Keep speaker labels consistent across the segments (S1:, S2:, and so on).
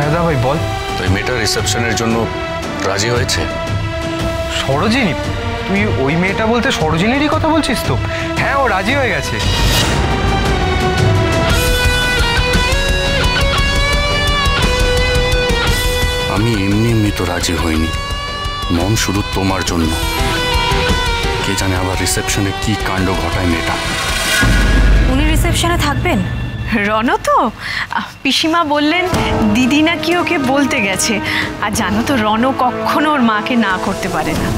S1: হ্যাঁ দাদা ভাই বল।
S2: তো এই মেয়েটা রিসেপশনের জন্য রাজি হয়েছে?
S1: সরোজিনী? তুই ওই মেয়েটা বলতে সরোজিনীরই কথা বলছিস তো? হ্যাঁ, ও রাজি হয়ে গেছে।
S2: আমি এমনি এমনি তো রাজি হইনি, মন শুধু তোমার জন্য। কে জানে আবার রিসেপশনে কি কাণ্ড ঘটায় মেয়েটা।
S3: উনি রিসেপশনে থাকবেন? রণ তো পিসিমা বললেন দিদি নাকি ওকে বলতে গেছে। আর জানো তো রণ কখনো ওর মাকে না করতে পারে না।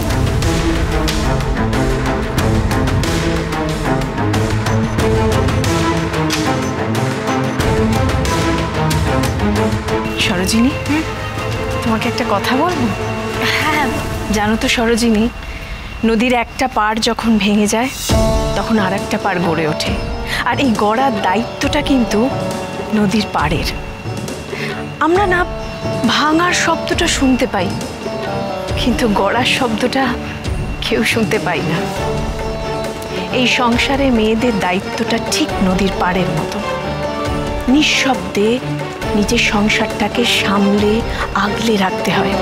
S3: সরোজিনী, তোমাকে একটা কথা বলবো? হ্যাঁ। জানো তো সরোজিনী, নদীর একটা পাড় যখন ভেঙে যায় তখন আর একটা পাড় গড়ে ওঠে। আর এই গড়ার দায়িত্বটা কিন্তু নদীর পাড়ের। আমরা না ভাঙার শব্দটা শুনতে পাই, কিন্তু গড়ার শব্দটা কেউ শুনতে পাই না। এই সংসারে মেয়েদের দায়িত্বটা ঠিক নদীর পাড়ের মতো। নিঃশব্দে নিজের সংসারটাকে সামলে আগলে রাখতে হয়।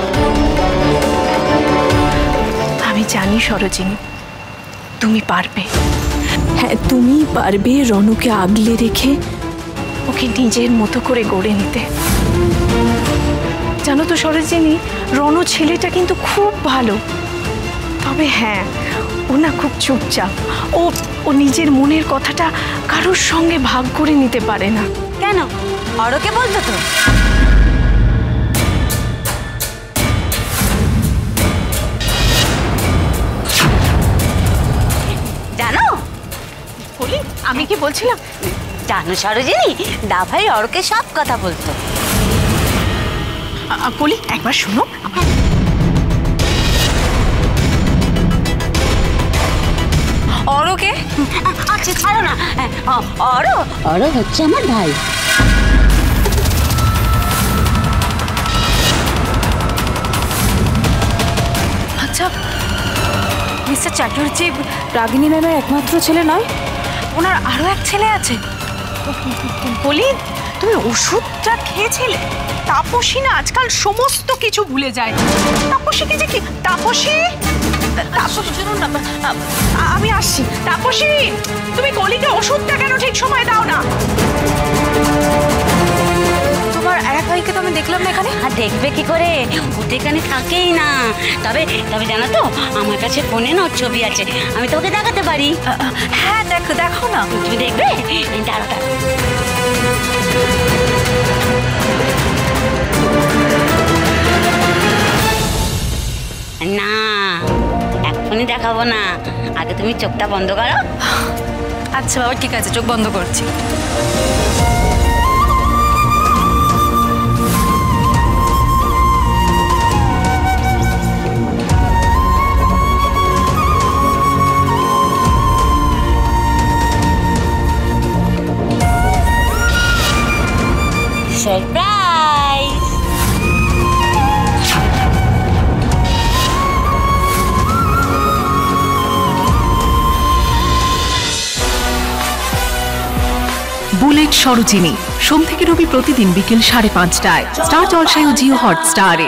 S3: আমি জানি সরোজিনী, তুমি পারবে। হ্যাঁ, তুমি পারবে রণকে আগলে রেখে ওকে নিজের মতো করে গড়ে নিতে। জানো তো সরোজিনী, রণ ছেলেটা কিন্তু খুব ভালো। তবে হ্যাঁ, ও না খুব চুপচাপ। ও নিজের মনের কথাটা কারোর সঙ্গে ভাগ করে নিতে পারে না।
S4: কেন? অরকে বলতো তো। জানো
S3: বলি, আমি কি বলছিলাম
S4: জানো সরোজিনী, দা ভাই অরকে সব কথা বলতো।
S3: বলি একবার শোনো। অরকে?
S4: আচ্ছা ছাড়ো না। অর হচ্ছে আমার ভাই।
S3: আচ্ছা, মিস্টার চ্যাটার্জি রাগিনী ম্যামের একমাত্র ছেলে নয়, ওনার আরো এক ছেলে আছে। বলি, তুমি ওষুধটা খেয়েছিলে? তাপসী না আজকাল সমস্ত কিছু ভুলে যায়। তাপসী কি যে কি? তাপসী, শুনুন না, আমি আসছি। তাপসী, তুমি কলিকে ওষুধটা কেন ঠিক সময় দাও না? তোমার এক ভাইকে তো আমি দেখলাম না এখানে।
S4: আর দেখবে কি করে, ও তো এখানে থাকেই না। তবে জানো তো, আমার কাছে ফোনে না ওর ছবি আছে, আমি তোকে দেখাতে পারি।
S3: হ্যাঁ, দেখো না।
S4: তুমি দেখবে? দাঁড়া না, এখনই দেখাবো না, আগে তুমি চোখটা বন্ধ করো।
S3: আচ্ছা বাবা, ঠিক আছে, চোখ বন্ধ করছি।
S4: সারপ্রাইজ!
S5: বুলেট সরোজিনী, সোম থেকে রবি প্রতিদিন বিকেল 5:30টায় স্টার জলসায় ও জিও হটস্টারে।